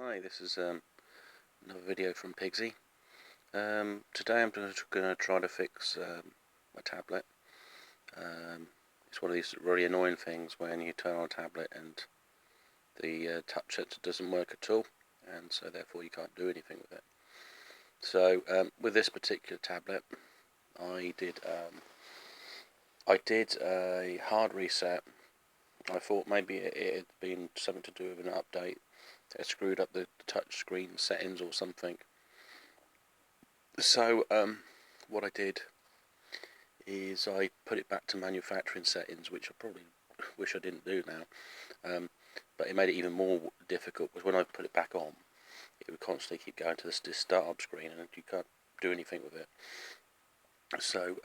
Hi, this is another video from Pigsy. Today I'm going to try to fix my tablet. It's one of these really annoying things when you turn on a tablet and the touch sensor doesn't work at all, and so therefore you can't do anything with it. So with this particular tablet, I did a hard reset. I thought maybe it had been something to do with an update. It screwed up the touch screen settings or something. So what I did is I put it back to manufacturing settings, which I probably wish I didn't do now. But it made it even more difficult, because when I put it back on, it would constantly keep going to this startup screen, and you can't do anything with it. So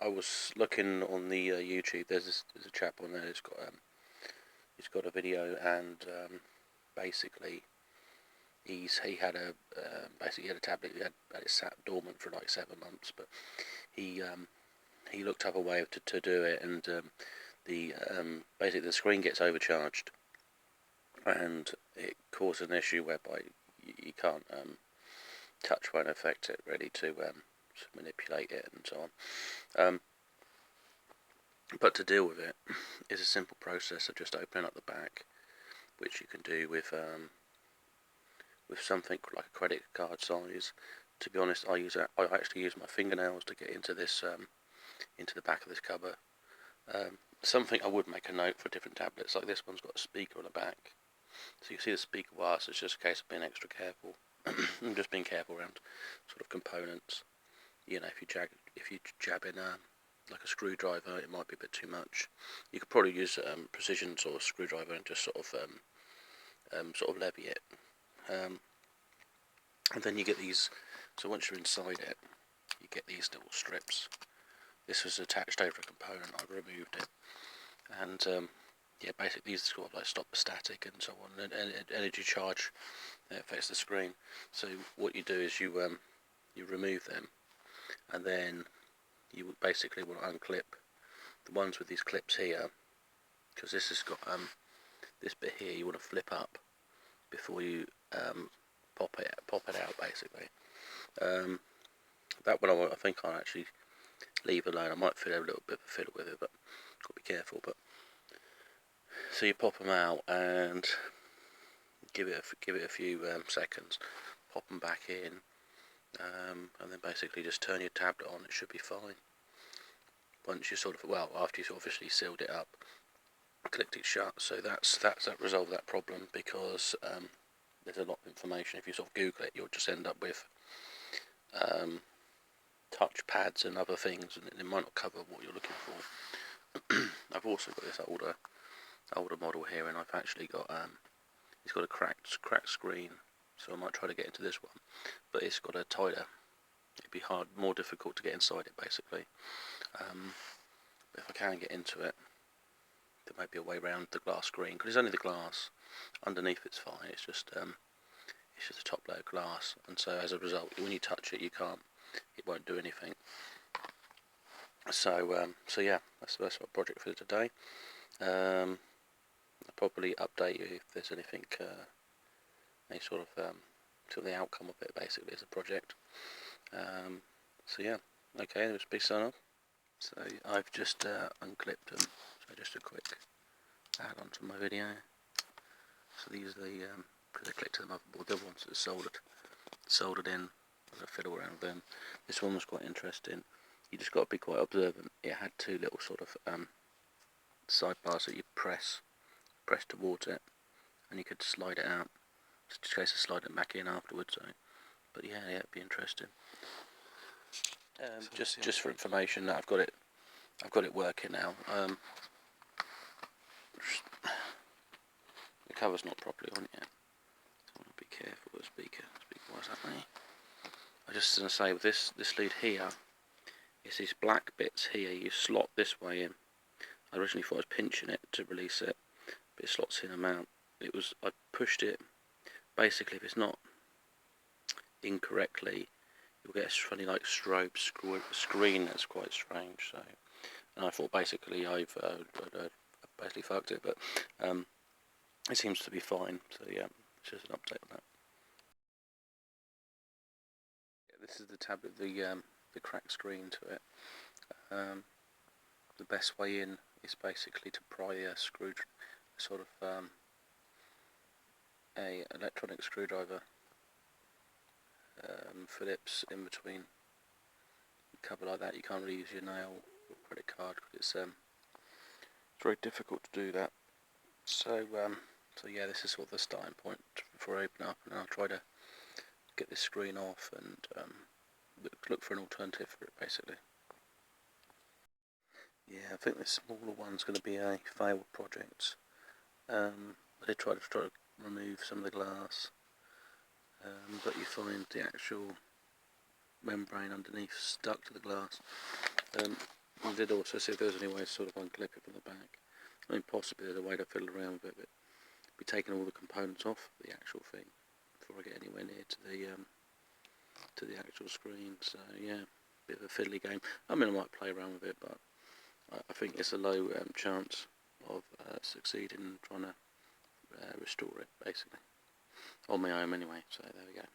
I was looking on the YouTube. There's a chap on there. He's got a video, and basically he had a tablet. He had it sat dormant for like 7 months, but he looked up a way to do it, and basically the screen gets overcharged, and it causes an issue whereby you can't touch won't affect it really to manipulate it and so on. But to deal with it is a simple process of just opening up the back, which you can do with something like a credit card size. To be honest, I actually use my fingernails to get into this into the back of this cover. Something I would make a note for different tablets, like this one's got a speaker on the back, so you see the speaker wire. So it's just a case of being extra careful. I'm just being careful around sort of components. You know, if you jab in like a screwdriver, it might be a bit too much. You could probably use precision sort of screwdriver and just sort of levy it. And then you get these. So once you're inside it, you get these little strips. This was attached over a component. I removed it, and yeah, basically these sort of like stop the static and so on, and energy charge that affects the screen. So what you do is you remove them, and then you would basically want to unclip the ones with these clips here, because this has got this bit here you want to flip up before you pop it out basically. That one I think I'll actually leave alone. I might fill a little bit of a fiddle with it, but got to be careful. But so you pop them out and give it a few seconds, pop them back in, and then basically just turn your tablet on. It should be fine. Once you after you've obviously sealed it up, clicked it shut. So that resolved that problem, because there's a lot of information. If you sort of Google it, you'll just end up with touch pads and other things, and it might not cover what you're looking for. I've also got this older model here, and I've actually got it's got a cracked screen, so I might try to get into this one, but it's got a tighter. It'd be more difficult to get inside it basically. But if I can get into it, there might be a way around the glass screen, because it's only the glass. Underneath it's fine. It's just a top layer of glass, and so as a result, when you touch it, it won't do anything. So yeah, that's my project for today. I'll probably update you if there's anything, any sort of the outcome of it basically as a project. So yeah, okay, let's be sign off. So I've just unclipped them. So just a quick add on to my video. So these are the because I clicked to the motherboard. The other ones that are soldered in. I fiddle around with them. This one was quite interesting. You just got to be quite observant. It had two little sort of sidebars that you press towards it, and you could slide it out. Just in case of sliding it back in afterwards. So, but yeah, it'd be interesting. Just for information, that I've got it working now. The cover's not properly on yet, so I want to be careful with the speaker. What's happening? I just going to say, with this lead here, it's these black bits here. You slot this way in. I originally thought I was pinching it to release it, but it slots in and out. I pushed it. Basically, if it's not incorrectly, you'll get a funny like strobe screen that's quite strange. So, and I thought basically I've basically fucked it, but it seems to be fine. So yeah, it's just an update on that. Yeah, this is the tab with the cracked screen to it. The best way in is basically to pry a a electronic screwdriver, Phillips, in between a cover like that. You can't really use your nail or credit card because it's very difficult to do that. So yeah, this is sort of the starting point before I open up, and I'll try to get this screen off and look for an alternative for it, basically. Yeah, I think this smaller one's going to be a failed project. They try to remove some of the glass, but you find the actual membrane underneath stuck to the glass. I did also see if there was any way to sort of unclip it from the back. I mean, possibly there's a way to fiddle around with it, but be taking all the components off the actual thing before I get anywhere near to the actual screen. So yeah, bit of a fiddly game. I mean, I might play around with it, but I think it's a low chance of succeeding in trying to restore it, basically, on my own anyway. So there we go.